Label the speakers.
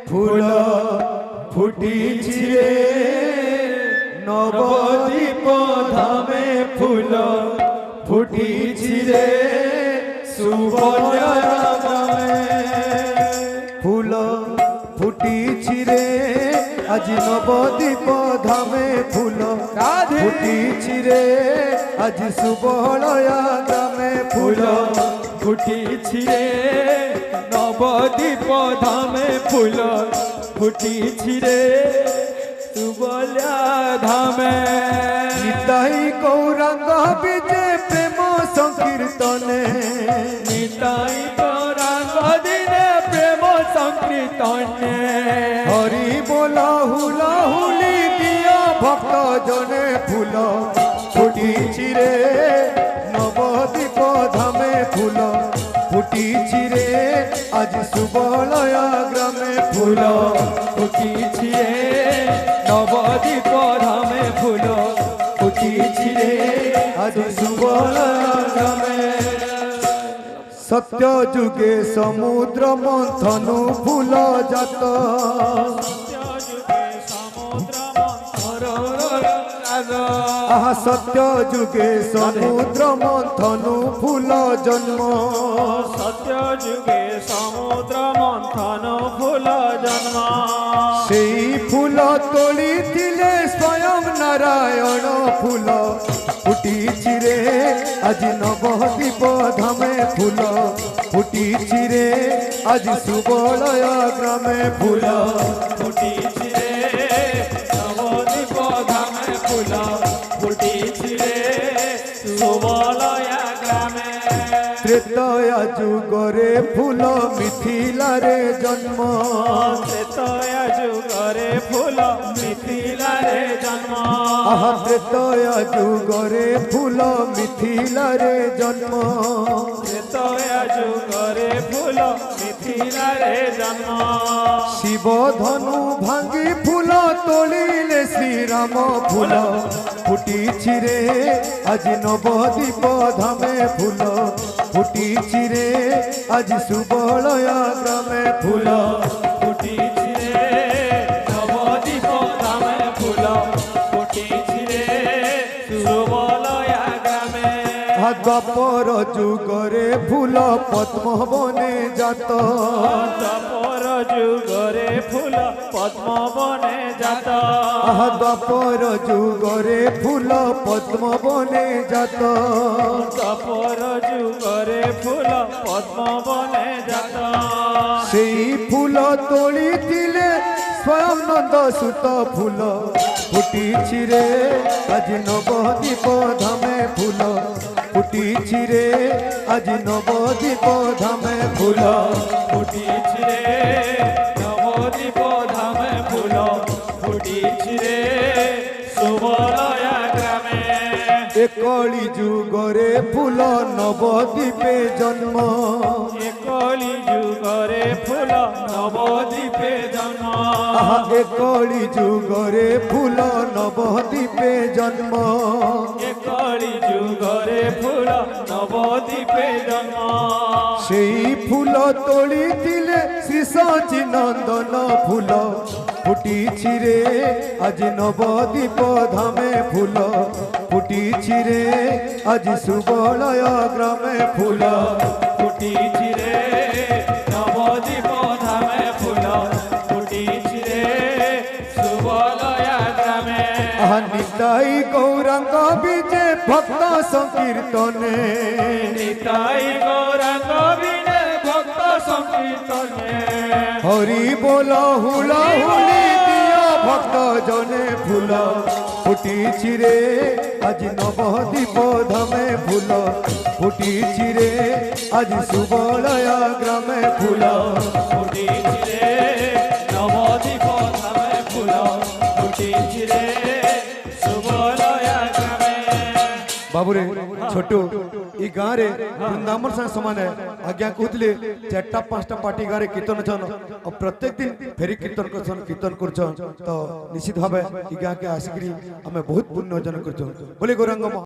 Speaker 1: ফুল ফুটিছি রে নবদ্বীপ ধামে ফুল ফুটিছি রে সুবর্ণা গ্রামে ফুল ফুটিছি রে আজ নবদ্বীপ ধামে ফুল ফুটিছি রে আজ সুবর্ণা গ্রামে ফুল
Speaker 2: ফুটিছি রে নবদ্বীপ ধামে ফুল ফুটিছি রে সুবলা ধামে
Speaker 1: নিতাই গৌরাঙ্গ বিজে প্রেম সংকীর্তনে
Speaker 2: নিতাই গৌরাঙ্গ দিনে প্রেম সংকীর্তনে
Speaker 1: হরি বলা হুলা হুলি দিয়া ভক্ত জনে ফুল ফুটিছি রে নবদ্বীপ ধামে ফুল ফুটিছি রে আজ সুবলয়া গ্রামে ফুল
Speaker 2: ফুটিছি রে নবদ্বীপ ধামে ফুল ফুটিছি রে
Speaker 1: আজ সুবলয়া গ্রামে সত্য যুগে সমুদ্র মন্থনু ফুল জাত আহা সত্য যুগে সমুদ্র মন্থনু ফুল জন্ম
Speaker 2: সত্য যুগে সমুদ্র মন্থন ফুল জন্ম
Speaker 1: সেই ফুল তোলিছিলে স্বয়ং নারায়ণ ফুল ফুটিছি রে আজ নবদ্বীপ ধামে ফুল ফুটিছি রে আজ সুবলয়া গ্রামে ফুল
Speaker 2: ফুটিছি রে নবদ্বীপ ধামে ফুল ফুটিছি রে সুবলয়া গ্রামে
Speaker 1: ত্রেতয়া যুগরে ফুল মিথিলারে জন্ম
Speaker 2: ত্রেতয়া যুগরে ফুল মিথিলারে জন্ম
Speaker 1: আহা ত্রেতয়া যুগরে ফুল মিথিলারে জন্ম
Speaker 2: ত্রেতয়া যুগরে ফুল মিথিলারে জন্ম
Speaker 1: শিব ধনু ভাঙ্গি ফুল তোলিলে শ্রীরাম ফুল ফুটিছি রে আজ নবদ্বীপ ধামে ফুল ফুটিছি রে আজ সুবলয়া গ্রামে ফুল
Speaker 2: ফুটিছি রে নবদ্বীপ ধামে ফুল ফুটিছি রে সুবলয়া গ্রামে
Speaker 1: দ্বাপর যুগরে ফুল পদ্মবনে জাত
Speaker 2: দ্বাপর যুগরে ফুল পদ্মবনে জাত
Speaker 1: আহা দ্বাপর যুগরে ফুল পদ্মবনে জাত
Speaker 2: দ্বাপর যুগরে ফুল পদ্মবনে জাত
Speaker 1: সেই ফুল তোলিছিলে স্বয়ং নন্দ সুত ফুল ফুটিছি রে আজ নবদ্বীপ ধামে ফুল ফুটিছি রে আজ নবদ্বীপ ধামে ফুল
Speaker 2: ফুটিছি রে নবদ্বীপ ধামে ফুল ফুটিছি রে সুবলয়া গ্রামে
Speaker 1: একলি যুগরে ফুল নবদ্বীপে জন্ম
Speaker 2: একলি যুগরে ফুল নবদ্বীপে জন্ম
Speaker 1: আহা একলি যুগরে ফুল নবদ্বীপে জন্ম
Speaker 2: একলি যুগরে ফুল নবদ্বীপে জন্ম
Speaker 1: সেই ফুল তোলিছিলে শ্রী সচি নন্দন ফুল ফুটিছি রে আজ নবদ্বীপ ধামে ফুল ফুটিছি রে আজ সুবলয়া গ্রামে ফুল
Speaker 2: ফুটিছি রে নবদ্বীপ ধামে ফুল ফুটিছি রে সুবলয়া গ্রামে
Speaker 1: আহা নিতাই গৌরাঙ্গ বিজে ভক্ত সংকীর্তনে
Speaker 2: নিতাই গৌরাঙ্গ বিনে ভক্ত সংকীর্তনে
Speaker 1: হরি বল হুলা হুলি দিয়া ভক্ত জনে ফুল ফুটিছি রে আজ নবদ্বীপ ধামে ফুল ফুটিছি রে আজ সুবলয়া গ্রামে ফুল
Speaker 2: ফুটিছি রে নবদ্বীপ ধামে ফুল ফুটিছি রে সুবলয়া গ্রামে
Speaker 1: বাবুরে ছোট ই গাঁরে বৃন্দাবন সাথে সমান আজ্ঞা कहते 4टा 5टा पार्टी गाँव कीर्तन छन और प्रत्येक दिन फेरी कीर्तन करछन तो निश्चित भाव इ गाँ के आसिक आम बहुत पुण्य अर्जन कर बोले गौरांग